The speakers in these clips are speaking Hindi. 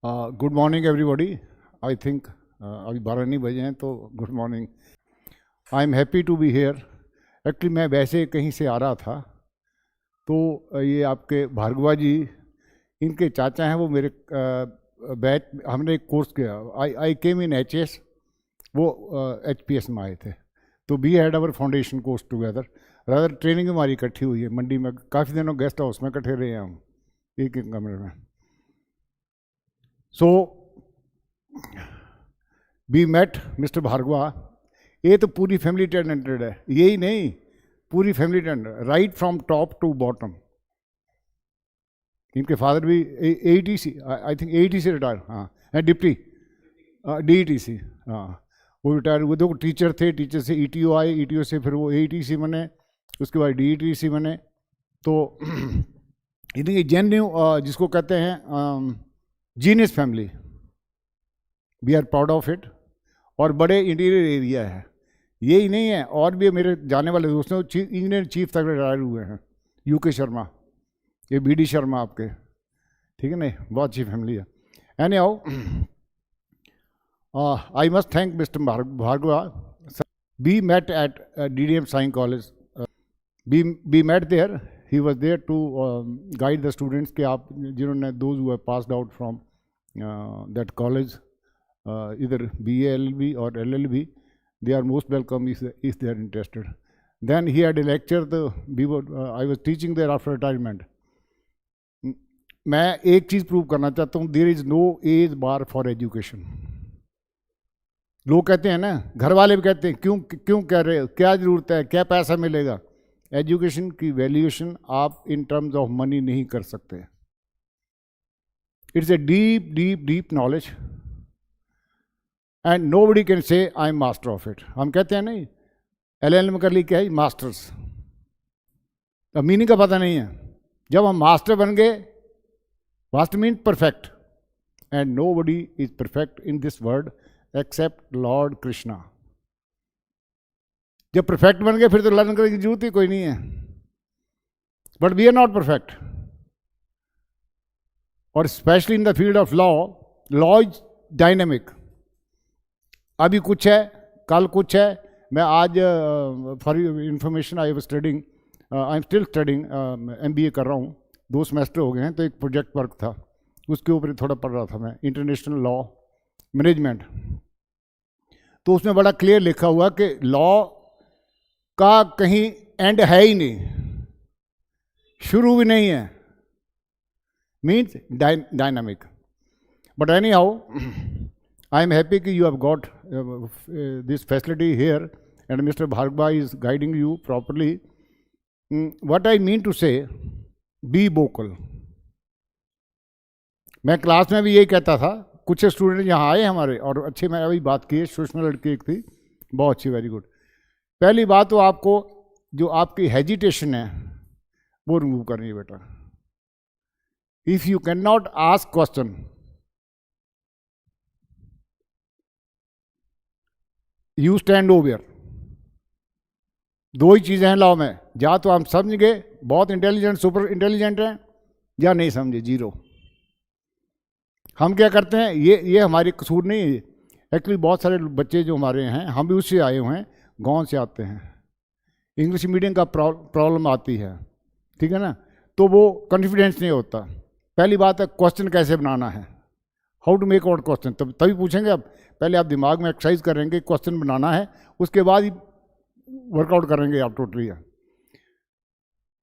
Good morning everybody. I think अभी 12 नहीं बजे हैं, तो good morning. I am happy to be here. Actually मैं वैसे कहीं से आ रहा था, तो ये आपके भार्गवा जी, इनके चाचा हैं, वो मेरे बैच, हमने एक कोर्स किया। आई केम इन एच, वो HPS में आए थे, तो we had our foundation course together. Rather training हमारी इकट्ठी हुई है मंडी में। काफ़ी दिनों गेस्ट हाउस में इकट्ठे रहे हैं हम, एक एक कमरे में। So we met mister Bhargava. ये तो पूरी फैमिली टैलेंटेड है, यही नहीं, पूरी family talented, right from top to bottom. इनके फादर भी AETC, I think AETC retire, हाँ, डिप्टी DETC, हाँ, वो रिटायर हुए। देखो, टीचर थे, टीचर से ETO आए, ETO से फिर वो AETC बने, उसके बाद DETC बने। तो इनकी जेन्यू जिसको कहते हैं genius family, we are proud of it. और बड़े इंटीरियर एरिया है, यही नहीं है, और भी मेरे जाने वाले दोस्तों इंजीनियर चीफ तक रिटायर हुए हैं। UK शर्मा, ये BD शर्मा आपके, ठीक है, नहीं, बहुत अच्छी फैमिली है। Anyhow, I must thank mister Bhargava. We met at DDM science college, we met there, he was there to guide the students के आप जिन्होंने those who have passed out from that college, either BA LLB or LLB, they are most welcome if they are interested. Then he had a lecture, I was teaching there after retirement. मैं एक चीज़ प्रूव करना चाहता हूँ, there is no age bar for education. लोग कहते हैं ना, घर वाले भी कहते हैं, क्यों कह रहे हो, क्या ज़रूरत है, क्या पैसा मिलेगा। एजुकेशन की वैल्यूएशन आप इन टर्म्स ऑफ मनी नहीं कर सकते। It's a deep deep deep knowledge, and nobody can say I am master of it. हम कहते हैं नहीं, LLM कर ली, क्या है मास्टर्स, अब मीनिंग का पता नहीं है। जब हम मास्टर बन गए, master mean perfect, and nobody is perfect in this world except lord Krishna. जब परफेक्ट बन गए, फिर तो लर्न करने की जरूरत ही कोई नहीं है। But we are not perfect, और specially in the field of law is dynamic. अभी कुछ है, कल कुछ है। मैं आज for information I am still studying, MBA कर रहा हूँ, 2 सेमेस्टर हो गए हैं। तो एक प्रोजेक्ट वर्क था, उसके ऊपर थोड़ा पढ़ रहा था मैं, इंटरनेशनल लॉ मैनेजमेंट। तो उसमें बड़ा क्लियर लिखा हुआ कि लॉ का कहीं एंड है ही नहीं, शुरू भी नहीं है, means dynamic. But any how, I am happy that you have got this facility here, and Mr. Bhargava is guiding you properly. What I mean to say, be vocal. मैं क्लास में भी यही कहता था। कुछ स्टूडेंट यहाँ आए हमारे, और अच्छे, मैं अभी बात की है, सुषमा लड़की एक थी, बहुत अच्छी, वेरी गुड। पहली बात तो आपको जो आपकी हेजिटेशन है वो रिमूव करनी है बेटा। If you can not ask question, you stand over. 2 ही चीज़ें हैं लॉ में, या तो हम समझ गए, बहुत इंटेलिजेंट, सुपर इंटेलिजेंट हैं, या नहीं समझे, 0। हम क्या करते हैं, ये हमारी कसूर नहीं है। एक्चुअली बहुत सारे बच्चे जो हमारे हैं, हम भी उससे आए हुए हैं, गांव से आते हैं, इंग्लिश मीडियम का प्रॉब्लम आती है, ठीक है ना, तो वो कॉन्फिडेंस नहीं होता। पहली बात है, क्वेश्चन कैसे बनाना है, how to make out question, तभी पूछेंगे। अब पहले आप दिमाग में एक्सरसाइज करेंगे, क्वेश्चन बनाना है, उसके बाद ही वर्कआउट करेंगे आप टोटली।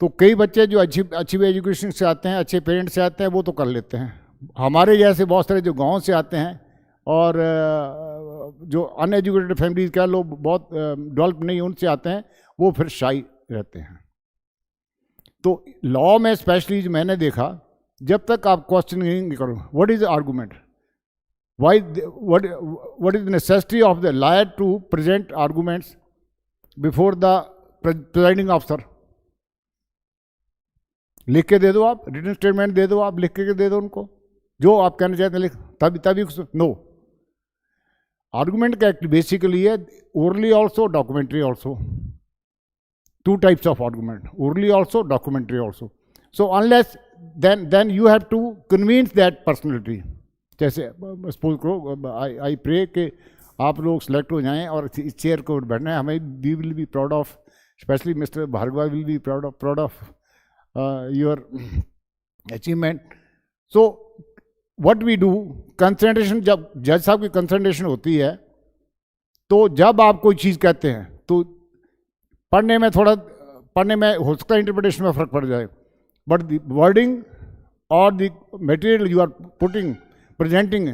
तो कई बच्चे जो अच्छी एजुकेशन से आते हैं, अच्छे पेरेंट्स से आते हैं, वो तो कर लेते हैं। हमारे जैसे बहुत सारे जो गांव से आते हैं, और जो अनएजुकेटेड फैमिलीज कह लो, बहुत डेवलप नहीं, उनसे आते हैं, वो फिर शाई रहते हैं। तो लॉ में स्पेशली जो मैंने देखा, जब तक आप क्वेश्चन नहीं करो, what is the argument, what is the necessity of the lawyer to present arguments before the presiding officer? लिख के दे दो, आप रिटन स्टेटमेंट दे दो, आप लिख के दे दो उनको, जो आप कहना चाहते हैं, लिख, तभी नो। आर्गूमेंट का बेसिकली है orally also, documentary also. 2 types of argument, orally also, documentary also. So unless then you have to convince that personality, जैसे सपोज करो आई प्रे कि आप लोग सेलेक्ट हो जाएं और इस चेयर को बैठना है, हमें we will be proud of, specially mister Bhargava will be proud of your achievement. So what we do, concentration, जब जज साहब की कंसंट्रेशन होती है तो जब आप कोई चीज़ कहते हैं तो पढ़ने में हो सकता है इंटरप्रिटेशन में फ़र्क पड़ जाए, बट द वर्डिंग और the material you are putting presenting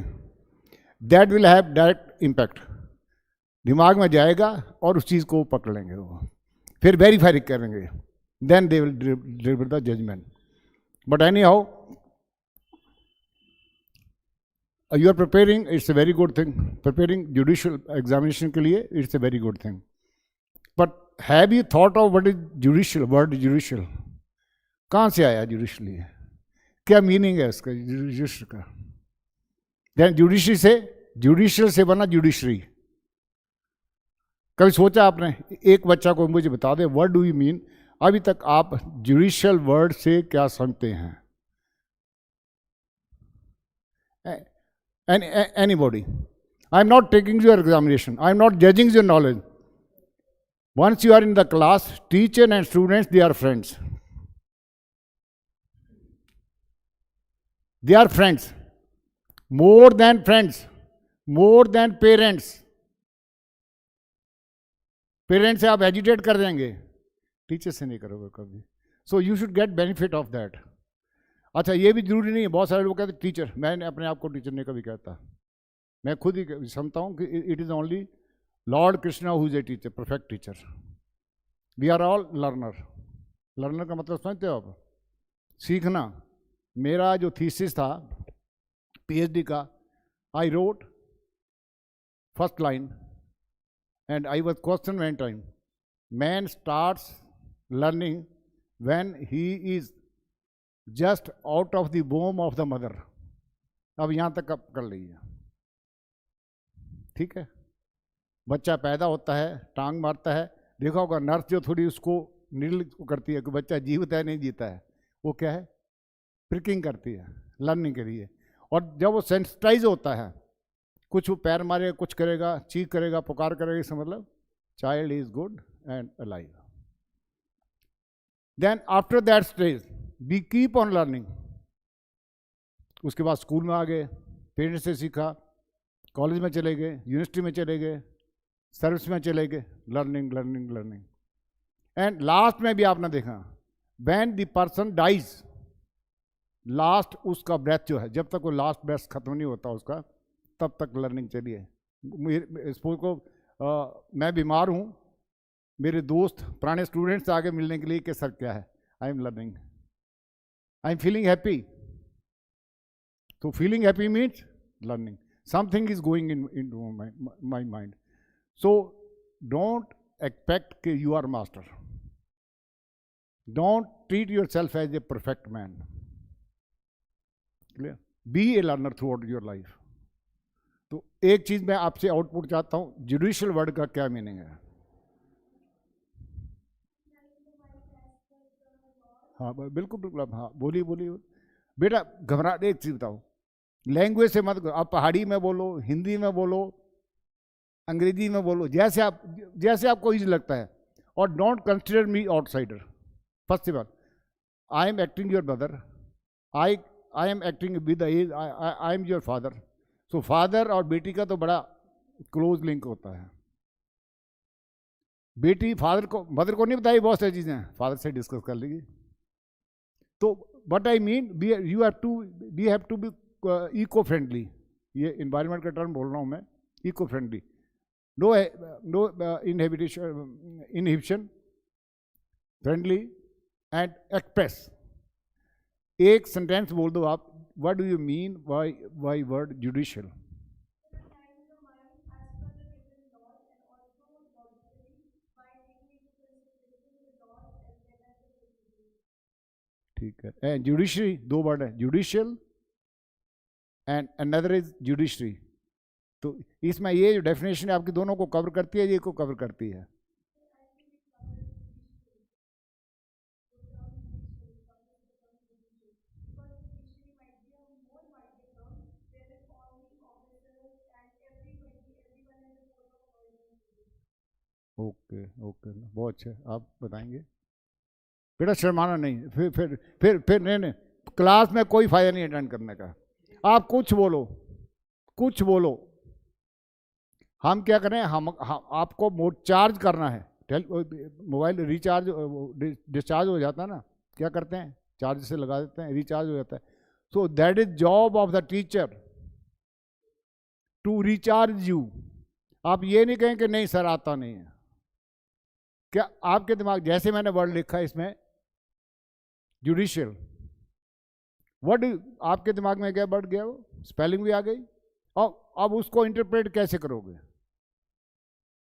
that will have direct impact, दिमाग में जाएगा और उस चीज़ को पकड़ लेंगे वो, फिर वेरीफाई करेंगे, then they will deliver the judgement. But anyhow you are preparing, it's a very good thing. Preparing judicial examination के लिए it's a very good thing. But have you thought of what is judicial, word judicial कहाँ से आया? जुडिशली क्या मीनिंग है इसका, जुडिशियल का? देन जुडिशियल से बना जुडिशरी. कभी सोचा आपने? एक बच्चा को मुझे बता दे व्हाट डू यू मीन, अभी तक आप जुडिशियल वर्ड से क्या समझते हैं? Anybody? I am not taking your examination. I am not judging your knowledge. Once you are in the class, teacher and students, they are friends. They are friends. More than friends. More than parents. Parents से आप एजुटेट कर देंगे, टीचर से नहीं करोगे कभी. So you should get benefit of that. अच्छा, ये भी जरूरी नहीं है, बहुत सारे लोग कहते हैं टीचर, मैंने अपने आप को टीचर नहीं कभी कहता, मैं खुद ही समझता हूँ कि it is only lord Krishna who is a teacher, perfect teacher. We are all learner. Learner का मतलब समझते हो आप? सीखना. मेरा जो थीसिस था पीएचडी का, I wrote first line and I was questioned one time. Man starts learning when he is just out of the womb of the mother. अब यहाँ तक अब कर लीजिए, ठीक है? बच्चा पैदा होता है, टांग मारता है, देखा होगा नर्स जो थोड़ी उसको नील करती है कि बच्चा जीवित है नहीं जीता है, वो क्या है? प्रिकिंग करती है लर्निंग के लिए. और जब वो सेंसिटाइज होता है, कुछ वो पैर मारेगा, कुछ करेगा, चीख करेगा, पुकार करेगा, इसका मतलब child is good and alive. Then after that stage we keep on learning. उसके बाद स्कूल में आ गए, पेरेंट्स से सीखा, कॉलेज में चले गए, यूनिवर्सिटी में चले गए, सर्विस में चले गए, learning learning learning. And last में भी आपने देखा, when the person dies, last उसका ब्रेथ जो है, जब तक वो लास्ट ब्रेथ खत्म नहीं होता उसका, तब तक लर्निंग चलिए. सपोज को मैं बीमार हूँ, मेरे दोस्त पुराने स्टूडेंट्स आगे मिलने के लिए कि सर क्या है, I am learning, I am feeling happy. तो feeling happy means learning, something is going in my mind. So don't expect कि you are master. Don't treat yourself as a perfect man. Clear? Be a learner throughout your life. तो एक चीज मैं आपसे आउटपुट चाहता हूं, जुडिशियल वर्ड का क्या मीनिंग है? हाँ बिल्कुल बिल्कुल, आप हाँ बोलिए बोलिए बेटा. घबरा, एक चीज बताओ, लैंग्वेज से मत, आप पहाड़ी में बोलो, हिंदी में बोलो, अंग्रेजी में बोलो, जैसे आपको इजी लगता है. और don't consider me outsider. First of all, I am acting your brother, I am acting with the age, I am your father. So father और बेटी का तो बड़ा क्लोज लिंक होता है. बेटी फादर को, मदर को नहीं बताई बहुत सारी चीज़ें, फादर से डिस्कस कर लीजिए. तो what I mean, we have to be eco friendly. ये इन्वायरमेंट का टर्म बोल रहा हूँ मैं, eco friendly. No inhibition, friendly and express. एक सेंटेंस बोल दो आप, what do you mean by word judicial? ठीक है. एंड जुडिशरी, दो वर्ड है, judicial and another is judiciary. तो इसमें ये जो डेफिनेशन है आपकी दोनों को कवर करती है, ये को कवर करती है. ओके ओके, बहुत अच्छा, आप बताएंगे। बेटा शर्माना नहीं, फिर नहीं नहीं, क्लास में कोई फायदा नहीं अटेंड करने का। आप कुछ बोलो, कुछ बोलो। हम क्या करें, हम आपको चार्ज करना है, मोबाइल रिचार्ज डिस्चार्ज हो जाता है ना, क्या करते हैं, चार्ज से लगा देते हैं, रिचार्ज हो जाता है। So that is job of the teacher to recharge you. आप ये नहीं कहें कि नहीं सर आता नहीं है। क्या आपके दिमाग, जैसे मैंने वर्ड लिखा है इसमें जुडिशियल, वर्ड आपके दिमाग में क्या वर्ड गया, वो स्पेलिंग भी आ गई, और अब उसको इंटरप्रेट कैसे करोगे।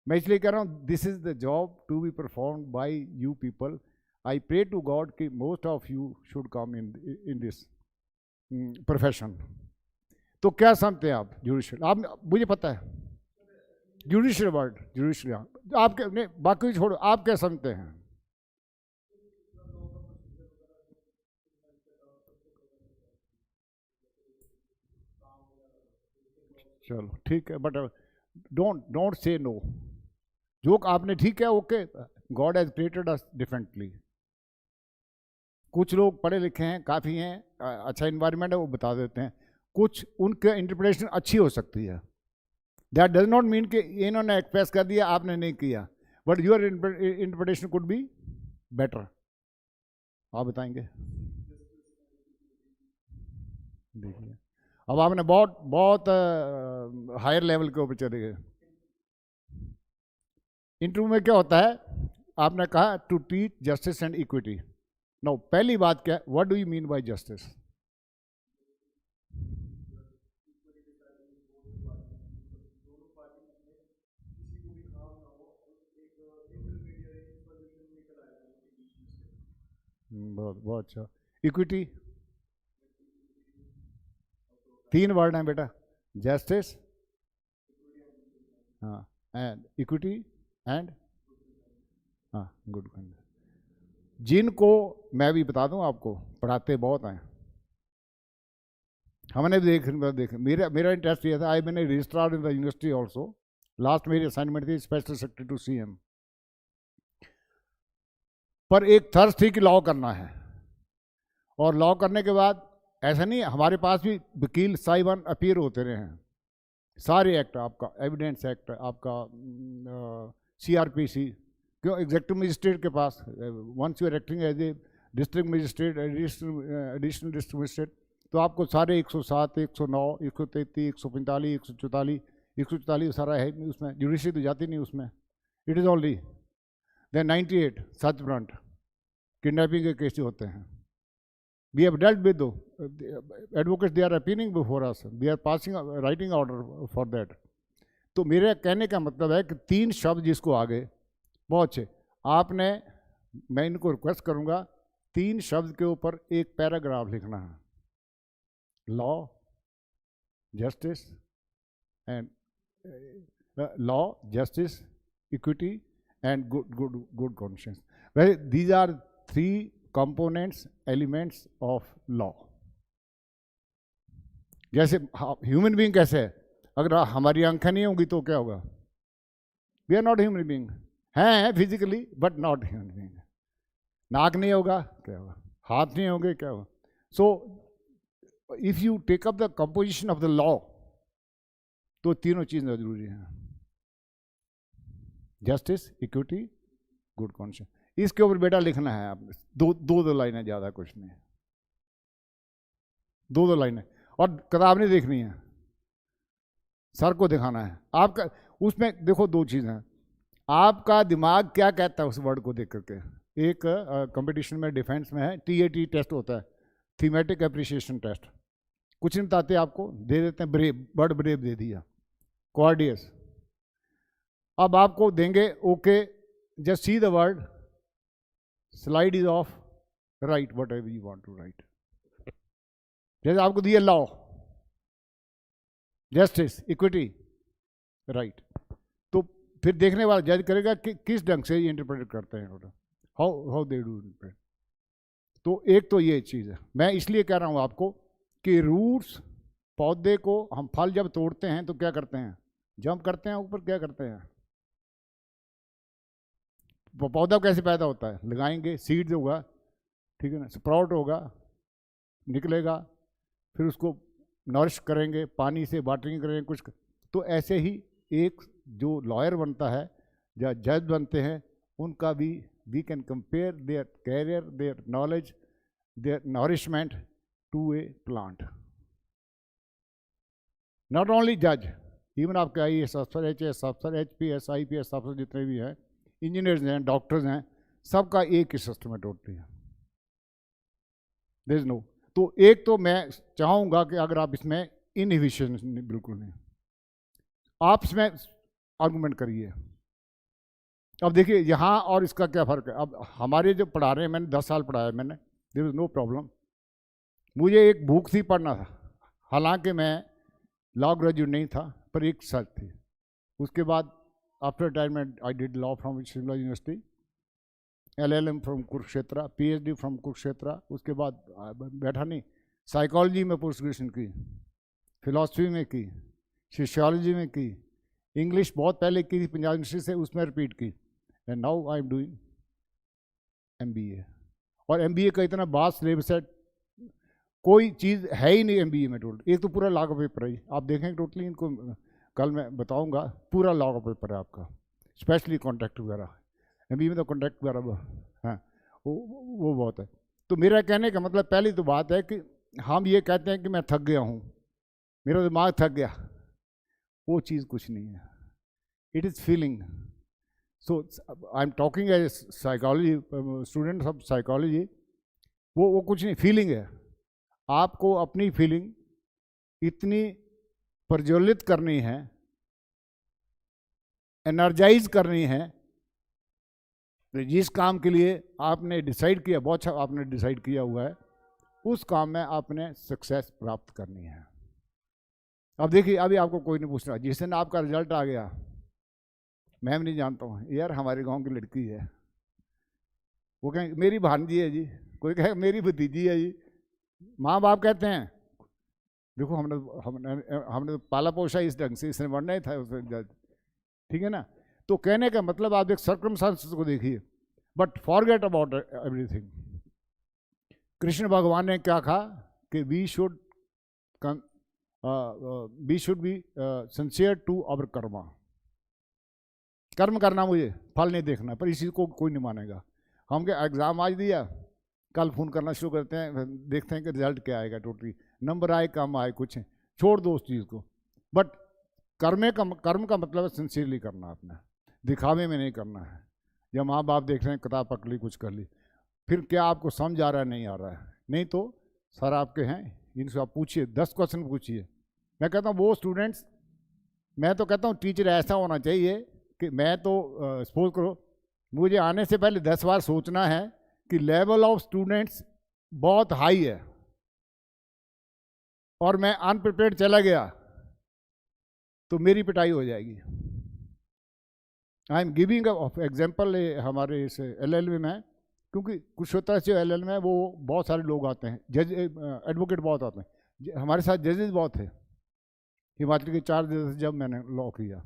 मैं इसलिए कह रहा हूँ this is the job to be perform by you people. I pray to God कि most of you should come in this profession. तो क्या समझते हैं आप जुडिशियल, आप मुझे पता है जुडिशियल वर्ड, जुडिशियल आपके नहीं, बाकी छोड़ो, आप क्या समझते हैं। चलो ठीक है, बट डोंट से नो। जो आपने ठीक है, okay, God has created us differently. कुछ लोग पढ़े लिखे हैं, काफ़ी हैं, अच्छा इन्वायरमेंट है, वो बता देते हैं, कुछ उनके इंटरप्रिटेशन अच्छी हो सकती है। दैट डज नॉट मीन कि इन्होंने एक्सप्रेस कर दिया आपने नहीं किया, but your interpretation could be better. आप बताएंगे। देखिए, अब आपने बहुत बहुत हायर लेवल के ऊपर चले गए। इंटरव्यू में क्या होता है, आपने कहा to teach justice and equity. No, पहली बात क्या, what do you mean by justice. बहुत बहुत अच्छा। इक्विटी, तीन वर्ड हैं बेटा, जस्टिस, हाँ, एंड इक्विटी, एंड हाँ गुड कंडक्ट। जिनको मैं भी बता दूं आपको, पढ़ाते बहुत हैं, हमने देख मेरा मेरा इंटरेस्ट ये था, आई मैंने registrar in the university also. Last मेरी असाइनमेंट थी स्पेशल सेक्रेटरी टू सीएम, पर एक थर्स थी कि लॉ करना है। और लॉ करने के बाद ऐसा नहीं, हमारे पास भी वकील साहिबान अपीयर होते रहे हैं, सारे एक्ट, आपका एविडेंस एक्ट, आपका सीआरपीसी, क्यों एग्जेक्टिव मजिस्ट्रेट के पास, once you are acting as a district magistrate, additional district magistrate, तो आपको सारे 107, 109, 133, 145, 144, 144 सारा है उसमें, जुडिशरी तो जाती नहीं उसमें। It is only then 98 such brunt kidnapping के केस होते हैं। We have dealt with advocates, they are appealing before us, we are passing writing order for that। तो मेरे कहने का मतलब है कि तीन शब्द जिसको आगे बहुत अच्छे, आपने, मैं इनको रिक्वेस्ट करूंगा, तीन शब्द के ऊपर एक पैराग्राफ लिखना है, law, justice and law, justice, equity and good conscience. Very these are three components, elements of law. जैसे ह्यूमन बीइंग कैसे है, अगर हमारी आंखें नहीं होंगी तो क्या होगा, we are not human being, हैं physically but not human being. नाक नहीं होगा क्या होगा, हाथ नहीं होंगे क्या होगा। So if you take up the composition of the law, तो तीनों चीजें जरूरी हैं, जस्टिस, इक्विटी, गुड कॉन्शियंस। इसके ऊपर बेटा लिखना है आपने, दो लाइनें, ज़्यादा कुछ नहीं, दो लाइनें, और किताब नहीं देखनी है, सर को दिखाना है आपका। उसमें देखो दो चीज़ें हैं, आपका दिमाग क्या कहता है उस वर्ड को देख करके। एक कंपटीशन में, डिफेंस में है, TAT टेस्ट होता है, थीमेटिक एप्रिसिएशन टेस्ट, कुछ नहीं बताते आपको, दे देते हैं ब्रेव, वर्ड ब्रेव दे दिया, कोऑर्डियस। अब आपको देंगे okay, just see the word, slide is off, write whatever you want to write. जैसे आपको दिया लॉ, जस्टिस, इक्विटी, राइट, तो फिर देखने वाला जज करेगा कि किस ढंग से इंटरप्रेट करते हैं, हाउ दे डू इंटरप्रेट। तो एक तो ये चीज़ है, मैं इसलिए कह रहा हूँ आपको कि रूट्स, पौधे को हम फल जब तोड़ते हैं तो क्या करते हैं, जंप करते हैं ऊपर, क्या करते हैं, पौधा कैसे पैदा होता है, लगाएंगे, सीड्स होगा, ठीक है ना, स्प्राउट होगा, निकलेगा, फिर उसको नरिश करेंगे, पानी से वाटरिंग करेंगे कुछ। तो ऐसे ही एक जो लॉयर बनता है या जज बनते हैं, उनका भी we can compare their career, their knowledge, their nourishment to a plant. Not only जज, इवन आपके IAS अफसर, HS अफसर, HPS, IPS अफसर जितने भी हैं, इंजीनियर्स हैं, डॉक्टर्स हैं, सबका एक ही सिस्टम है टोटली। There is no. तो एक तो मैं चाहूँगा कि अगर आप इसमें इनहिबिशन बिल्कुल नहीं, आप इसमें आर्गूमेंट करिए। अब देखिए यहाँ और इसका क्या फ़र्क है। अब हमारे जो पढ़ा रहे हैं, मैंने 10 साल पढ़ाया मैंने, देयर इज नो प्रॉब्लम। मुझे एक भूख थी पढ़ना था, हालांकि मैं लॉ ग्रेजुएट नहीं था, पर एक सर्च थी। उसके बाद after retirement I did law from Shimla university, LLM from Kurukshetra, PhD from Kurukshetra. उसके बाद बैठा नहीं, साइकोलॉजी में पोस्ट ग्रेजुएशन की, फिलॉसफी में की, सोशियोलॉजी में की, इंग्लिश बहुत पहले की थी पंजाब यूनिवर्सिटी से, उसमें रिपीट की, and now I am doing MBA। और MBA का इतना वास्ट सिलेबस है, कोई चीज़ है ही नहीं MBA में टोटल। एक तो पूरा लॉ का पेपर है, आप देखेंगे टोटली, इनको कल मैं बताऊंगा, पूरा लॉ का पेपर है आपका, स्पेशली कॉन्ट्रैक्ट वगैरह। MBA में तो कॉन्ट्रैक्ट वगैरह हाँ वो बहुत है। तो मेरा कहने का मतलब पहली तो बात है कि हम ये कहते हैं कि मैं थक गया हूँ, मेरा दिमाग थक गया, वो चीज़ कुछ नहीं है, it is feeling. So I am talking as psychology student of psychology, वो कुछ नहीं, फीलिंग है। आपको अपनी फीलिंग इतनी प्रज्वलित करनी है, एनर्जाइज करनी है, जिस काम के लिए आपने डिसाइड किया, बहुत अच्छा आपने डिसाइड किया हुआ है, उस काम में आपने सक्सेस प्राप्त करनी है। अब देखिए, अभी आपको कोई नहीं पूछ रहा, जिस दिन आपका रिजल्ट आ गया, मैं भी नहीं जानता हूँ यार, हमारे गांव की लड़की है, वो कहें मेरी भांजी है जी, कोई कहे मेरी भतीजी है जी। माँ बाप कहते हैं देखो हमने तो पाला पोसा इस ढंग से, इसने बनना ही था उसने, ठीक है ना। तो कहने का मतलब आप एक सर्कमस्टांसेस को देखिए, but forget about everything. Krishna भगवान ने क्या कहा कि we should be sincere to our karma. कर्म करना, मुझे फल नहीं देखना, पर इसी को कोई नहीं मानेगा। हम क्या एग्ज़ाम आज दिया, कल फ़ोन करना शुरू करते हैं, देखते हैं कि रिजल्ट क्या आएगा, टोटली नंबर आए कम आए कुछ है, छोड़ दो उस चीज़ को। बट कर्म का मतलब है सिंसियरली करना, अपना दिखावे में नहीं करना है। जब माँ बाप देख रहे हैं, किताब पकड़ ली, कुछ कर ली, फिर क्या आपको समझ आ रहा है, नहीं आ रहा है, नहीं तो सर आपके हैं, इनसे आप पूछिए, 10 क्वेश्चन पूछिए। मैं कहता हूँ वो स्टूडेंट्स, मैं तो कहता हूँ टीचर ऐसा होना चाहिए कि मैं तो सपोज करो मुझे आने से पहले 10 बार सोचना है कि लेवल ऑफ स्टूडेंट्स बहुत हाई है और मैं अनप्रिपेयर्ड चला गया तो मेरी पिटाई हो जाएगी। आई एम गिविंग एग्जाम्पल हमारे इस LLM में, क्योंकि कुरुक्षेत्र से LLM में वो बहुत सारे लोग आते हैं, जज एडवोकेट बहुत आते हैं, हमारे साथ जजेस बहुत थे। हिमाचल के 4 जजेस जब मैंने लॉ किया,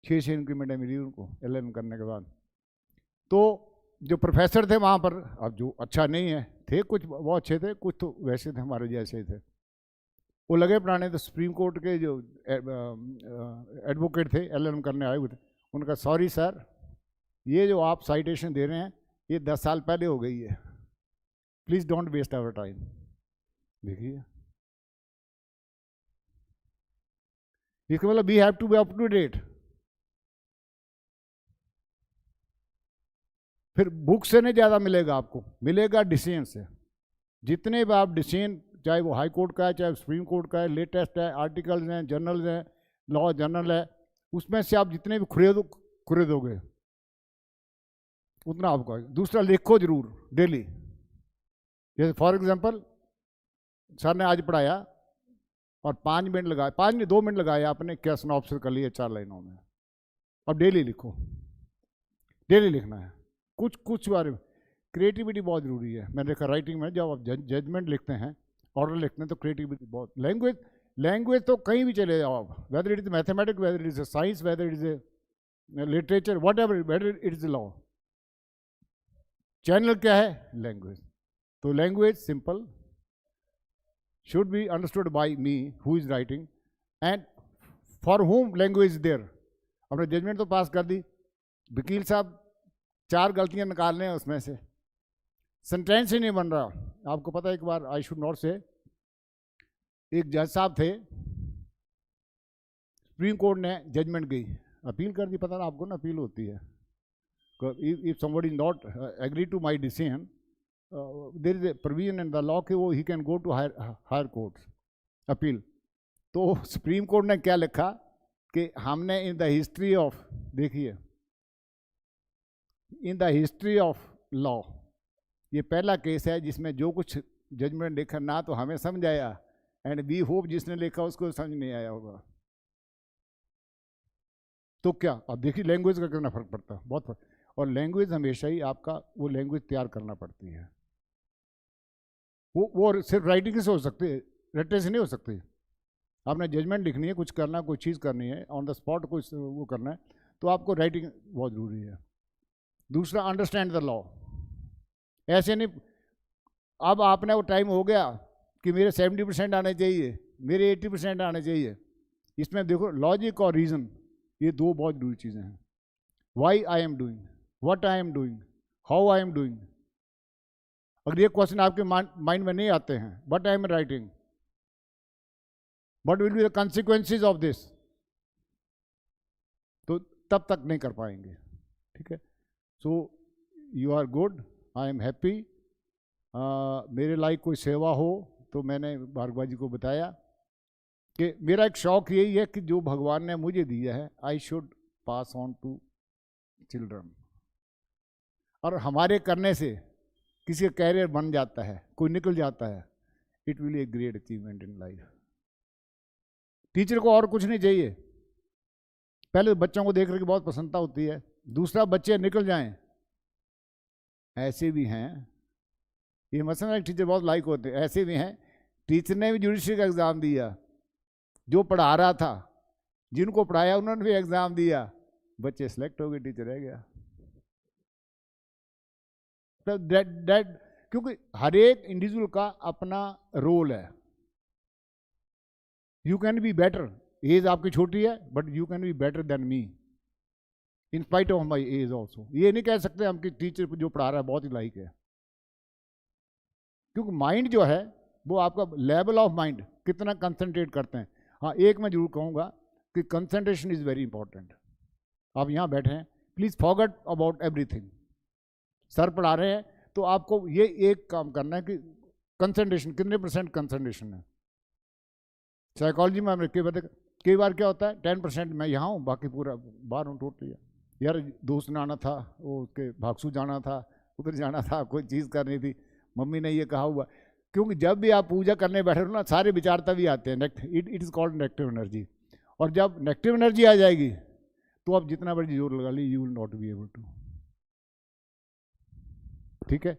6 इंक्रीमेंट मिली उनको LLM करने के बाद। तो जो प्रोफेसर थे वहाँ पर, अब जो अच्छा नहीं है, थे कुछ बहुत अच्छे थे, कुछ तो वैसे थे हमारे जैसे थे, वो लगे पढ़ाने। तो सुप्रीम कोर्ट के जो एडवोकेट थे LLM करने आए हुए थे, उनका सॉरी सर, ये जो आप साइटेशन दे रहे हैं ये 10 साल पहले हो गई है, please don't waste our time. देखिए इसका मतलब we have to be up to date. फिर बुक से नहीं ज़्यादा मिलेगा आपको, मिलेगा डिसीजन से। जितने भी आप डिसीजन, चाहे वो हाई कोर्ट का है, चाहे सुप्रीम कोर्ट का है, लेटेस्ट है, आर्टिकल्स हैं, जर्नल्स हैं, लॉ जर्नल है, उसमें से आप जितने भी खरीदोगे उतना आपको आएगा। दूसरा, लिखो जरूर डेली। जैसे फॉर एग्जांपल सर ने आज पढ़ाया और 5 मिनट लगाए, 5 नहीं 2 मिनट लगाए, आपने क्या सिनॉप्सिस कर लिया 4 लाइनों में। अब डेली लिखो, डेली लिखना है कुछ बारे में। क्रिएटिविटी बहुत ज़रूरी है। मैंने देखा राइटिंग में, जब आप जजमेंट लिखते हैं, ऑर्डर लिखते हैं, तो क्रिएटिविटी बहुत। लैंग्वेज तो कहीं भी चले जाओ आप, whether it is mathematics, whether it is science, whether it is literature, whatever, whether it is law, channel क्या है? लैंग्वेज। तो language simple should be understood by me who is writing and for whom language is there. हमने जजमेंट तो पास कर दी, वकील साहब 4 गलतियां निकाल रहे हैं उसमें से, सेंटेंस ही नहीं बन रहा। आपको पता है एक बार, आई शुड नॉट से, एक जज साहब थे, सुप्रीम कोर्ट ने जजमेंट गई, अपील कर दी, पता ना आपको ना अपील होती है, if somebody is not agree to my decision there is a provision in the law कि वो he can go to higher court appeal. तो सुप्रीम कोर्ट ने क्या लिखा कि हमने इन द हिस्ट्री ऑफ, देखिए, in the history of law ये पहला केस है जिसमें जो कुछ जजमेंट लिखा ना तो हमें समझ आया, एंड वी होप जिसने लिखा उसको समझ नहीं आया होगा। तो क्या, अब देखिए लैंग्वेज का कितना फर्क पड़ता है, बहुत फर्क। और लैंग्वेज हमेशा ही आपका वो लैंग्वेज तैयार करना पड़ती है, वो सिर्फ राइटिंग से हो सकती है, रट्टे से नहीं हो सकती। आपने जजमेंट लिखनी है, कुछ करना, कोई चीज़ करनी है, ऑन द स्पॉट कुछ वो करना है, तो आपको राइटिंग बहुत ज़रूरी है। दूसरा, अंडरस्टैंड द लॉ। ऐसे नहीं अब आपने वो टाइम हो गया कि मेरे 70% आने चाहिए, मेरे 80% आने चाहिए। इसमें देखो लॉजिक और रीज़न, ये 2 बहुत जरूरी चीज़ें हैं। Why I am doing, what I am doing, how I am doing. अगर ये क्वेश्चन आपके माइंड में नहीं आते हैं, what I am writing, what will be the consequences of this, तो तब तक नहीं कर पाएंगे। ठीक है, so you are good, I am happy. मेरे लायक कोई सेवा हो तो मैंने भार्गवा जी को बताया कि मेरा एक शौक यही है कि जो भगवान ने मुझे दिया है I should pass on to children. और हमारे करने से किसी का कैरियर बन जाता है, कोई निकल जाता है, it will a great achievement in life. Teacher को और कुछ नहीं चाहिए, पहले बच्चों को देख रहे की बहुत प्रसन्नता होती है, दूसरा बच्चे निकल जाएं, ऐसे भी हैं, ये मसला टीचर बहुत लाइक होते हैं, ऐसे भी हैं टीचर ने भी जुडिशरी का एग्ज़ाम दिया, जो पढ़ा रहा था, जिनको पढ़ाया उन्होंने भी एग्ज़ाम दिया, बच्चे सेलेक्ट हो गए, टीचर रह गया। तो दैट क्योंकि हर एक इंडिविजुअल का अपना रोल है। You can be better, age आपकी छोटी है but you can be better than me in spite of my age also. ये नहीं कह सकते हम कि टीचर जो पढ़ा रहा है बहुत ही लाइक है, क्योंकि माइंड जो है वो आपका लेवल ऑफ माइंड कितना कंसंट्रेट करते हैं। हाँ, एक मैं जरूर कहूँगा कि कंसंट्रेशन इज़ वेरी इंपॉर्टेंट। आप यहाँ बैठे हैं, please forget about everything. Sir पढ़ा रहे हैं तो आपको ये एक काम करना है कि कंसंट्रेशन, कितने % कंसंट्रेशन है। साइकोलॉजी में हमने कई बार क्या होता है, 10% मैं यहाँ हूँ, बाकी पूरा बाहर हूँ टोटली। यार दोस्त ने आना था, वो उसके भागसू जाना था, उधर जाना था, कोई चीज़ करनी थी, मम्मी ने ये कहा हुआ। क्योंकि जब भी आप पूजा करने बैठे हो ना, सारे विचार तभी आते हैं, it is called negative energy. और जब नेगेटिव एनर्जी आ जाएगी तो आप जितना बड़ी जोर लगा ली, you will not be able to. ठीक है,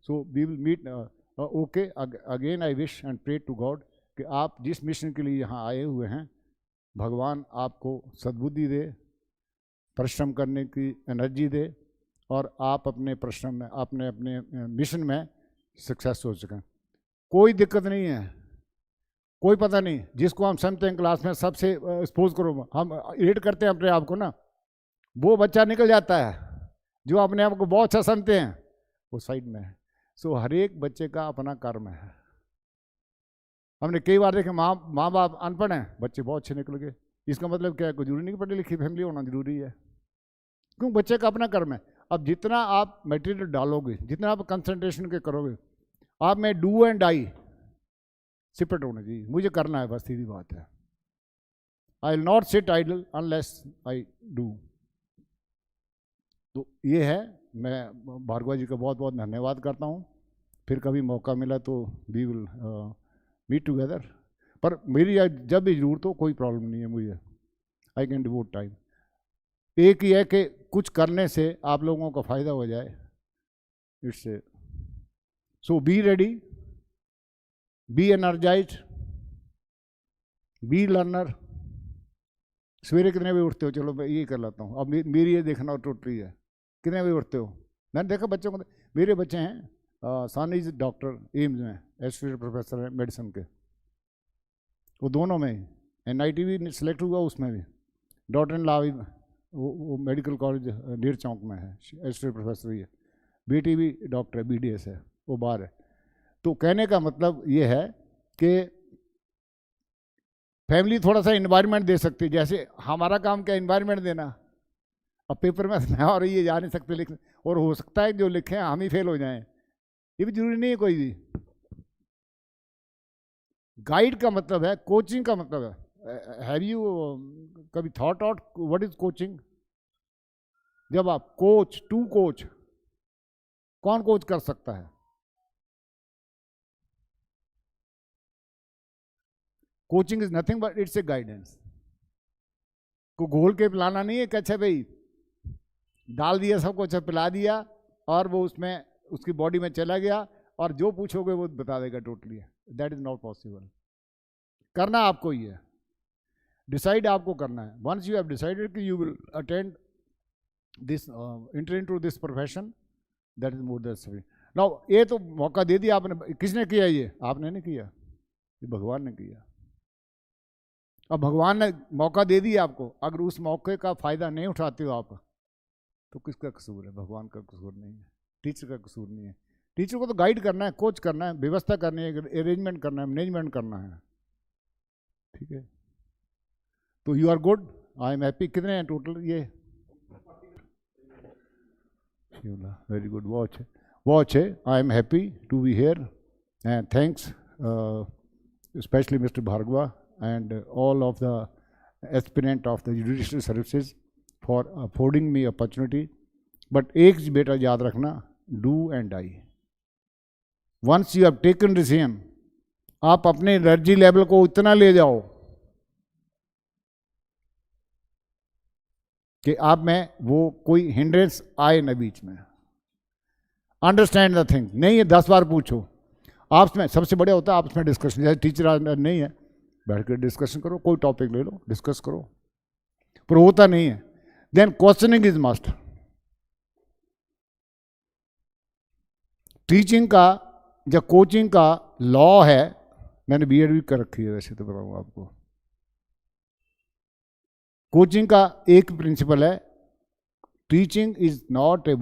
so we will meet okay again. I wish and pray to God कि आप जिस मिशन के लिए यहाँ आए हुए हैं, भगवान आपको सद्बुद्धि दे, परिश्रम करने की एनर्जी दे, और आप अपने परिश्रम में, अपने मिशन में सक्सेस हो सकें। कोई दिक्कत नहीं है, कोई पता नहीं, जिसको हम समझते हैं क्लास में सबसे सपोज करो हम रेट करते हैं अपने आप को ना, वो बच्चा निकल जाता है जो अपने आप को बहुत अच्छा समझते हैं, वो साइड में है। सो हर एक बच्चे का अपना कर्म है। हमने कई बार देखे माँ बाप अनपढ़ हैं, बच्चे बहुत अच्छे निकल गए। इसका मतलब क्या है, कोई जरूरी नहीं कि पढ़ी लिखी फैमिली होना जरूरी है, क्योंकि बच्चे का अपना कर्म है। अब जितना आप मटेरियल डालोगे, जितना आप कंसंट्रेशन के करोगे, आप में डू एंड डाई सिपरेट होना चाहिए। मुझे करना है, बस सीधी बात है। I will not sit idle unless I do. तो ये है, मैं भार्गवा जी का बहुत बहुत धन्यवाद करता हूँ। फिर कभी मौका मिला तो वी विल मीट टुगेदर। पर मेरी जब भी जरूरत हो, कोई प्रॉब्लम नहीं है मुझे, आई कैन डिवोट टाइम। एक ही है कि कुछ करने से आप लोगों का फ़ायदा हो जाए, it's so be ready, be energised, be learner. सवेरे कितने बजे उठते हो? चलो मैं ये कर लेता हूँ, अब मेरी ये देखना टोटली है, कितने बजे उठते हो? मैंने देखा बच्चों को, मेरे बच्चे हैं, सन इज डॉक्टर एम्स में, एसोसिएट प्रोफेसर है मेडिसिन के, वो दोनों में। NIT भी सिलेक्ट हुआ उसमें भी। डॉक्टर इन लॉ वो मेडिकल कॉलेज नीर चौक में है, एसोसिएट प्रोफेसर ही है। बेटी भी डॉक्टर है, BDS है, वो बाहर है। तो कहने का मतलब ये है कि फैमिली थोड़ा सा इन्वायरमेंट दे सकती है। जैसे हमारा काम क्या इन्वायरमेंट देना, अब पेपर में मैं और ये जा नहीं सकते लिख, और हो सकता है जो लिखें हम ही फेल हो जाएं, ये भी जरूरी नहीं है कोई भी। गाइड का मतलब है, कोचिंग का मतलब है। हैव यू कभी thought out what is coaching? जब आप कोच टू कोच, कौन कोच कर सकता है? Coaching is nothing but it's a guidance. को घोल के पिलाना नहीं है कि अच्छा भाई डाल दिया सबको, अच्छा पिला दिया और वो उसमें उसकी बॉडी में चला गया और जो पूछोगे वो बता देगा totally. That is not possible. करना आपको ही है, डिसाइड आपको करना है। वंस यू हैव डिसाइडेड कि you will attend this enter into this profession, that is more than sufficient. Now ये तो मौका दे दिया आपने, किसने किया? ये आपने नहीं किया, ये भगवान ने किया। अब भगवान ने मौका दे दिया आपको, अगर उस मौके का फायदा नहीं उठाते हो आप, तो किसका कसूर है? भगवान का कसूर नहीं है, टीचर का कसूर नहीं है। टीचर को तो गाइड करना है, कोच करना है, व्यवस्था करनी है, अरेंजमेंट करना है, मैनेजमेंट करना है। ठीक है, तो you are good, I am happy. कितने हैं टोटल? ये वेरी गुड, वो अच्छे, वो अच्छे। I am happy to be here and thanks specially mister Bhargava and all of the aspirant of the judicial services for affording me opportunity. But एक बेटा याद रखना, do and die. Once you have taken decision, आप अपने एनर्जी लेवल को इतना ले जाओ कि आप में वो कोई हिंड्रेंस आए ना बीच में। अंडरस्टैंड द थिंग, नहीं है 10 बार पूछो। आपस में सबसे बड़े होता है आपस में डिस्कशन। जैसे टीचर नहीं है, बैठ कर डिस्कशन करो, कोई टॉपिक ले लो, डिस्कस करो, पर होता नहीं है। Then questioning is must. Teaching का या कोचिंग का लॉ है, मैंने BEd भी कर रखी है वैसे तो बताऊंगा आपको। कोचिंग का एक प्रिंसिपल है, टीचिंग इज नॉट ए